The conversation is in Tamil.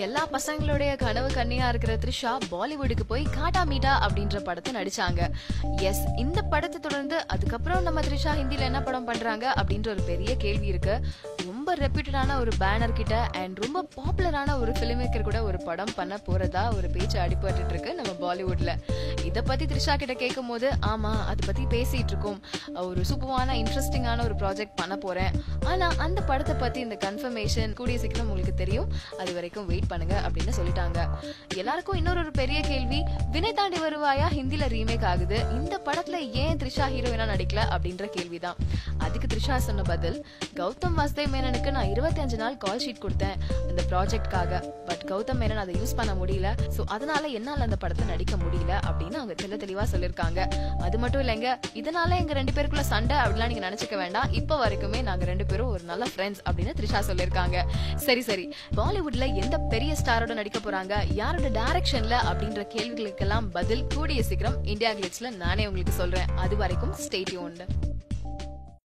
எல்லா பசங்களுடைய கனவு கண்ணியா இருக்கிற த்ரிஷா பாலிவுட்டுக்கு போய் காட்டா மீட்டா அப்படின்ற படத்தை நடிச்சாங்க. எஸ், இந்த படத்தை தொடர்ந்து அதுக்கப்புறம் நம்ம த்ரிஷா ஹிந்தில என்ன படம் பண்றாங்க அப்படின்ற ஒரு பெரிய கேள்வி இருக்கு. ரொம்ப ரெப்யூட்டடான ஒரு பேனர் கிட்ட அண்ட் ரொம்ப பாப்புலரான ஒரு பிலிம் மேக்கர் கூட ஒரு படம் பண்ண போறதா ஒரு பேச்சு அடிபட்டு இருக்கு நம்ம பாலிவுட்ல. இத பத்தி த்ரிஷா கிட்ட கேட்கும் போது, ஆமா அதை பத்தி பேசிட்டு இருக்கோம், ஒரு சூப்பரான இன்ட்ரெஸ்டிங்கான ஒரு ப்ராஜெக்ட் பண்ண போறேன், ஆனா அந்த படத்தை பத்தி இந்த கன்ஃபர்மேஷன் கூடிய சீக்கிரம் உங்களுக்கு தெரியும், அது வரைக்கும் வெயிட் பண்ணுங்க அப்படின்னு சொல்லிட்டாங்க. எல்லாருக்கும் இன்னொரு பெரிய கேள்வி, வினய் தாண்டி வருவாயா ஹிந்தில ரீமேக் ஆகுது, இந்த படத்துல ஏன் த்ரிஷா ஹீரோயினா நடிக்கல அப்படின்ற கேள்விதான். அதுக்கு த்ரிஷா சொன்ன பதில், கௌதம் வாசுதேவ் மேனனுக்கு நான் 25 நாள் கால் ஷீட் கொடுத்தேன் இந்த ப்ராஜெக்ட்காக, பட் கௌதம் மேனன் அதை யூஸ் பண்ண முடியல, சோ அதனால என்னால அந்த படத்தை நடிக்க முடியல அப்படின்னு அவங்க தெளிவா சொல்லிருக்காங்க. அது மட்டும் இல்லைங்க, இதனால எங்க 2 பேருக்குள்ள சண்டை அப்படிலாம் நீங்க நினைச்சுக்க வேண்டாம், இப்ப வரைக்குமே நாங்க 2 பேரும் ஒரு நல்ல ஃப்ரெண்ட்ஸ் அப்படின்னு த்ரிஷா சொல்லிருக்காங்க. சரி, பாலிவுட்ல எந்த பெரிய ஸ்டாரோட நடிக்க போறாங்க, யாரோட டைரக்ஷன்ல அப்படின்ற கேள்விகளுக்கெல்லாம் பதில் கூடிய சீக்கிரம் இந்தியா கிளிட்ஸ்ல நானே உங்களுக்கு சொல்றேன். அது வரைக்கும் ஸ்டே டியூன்ட்.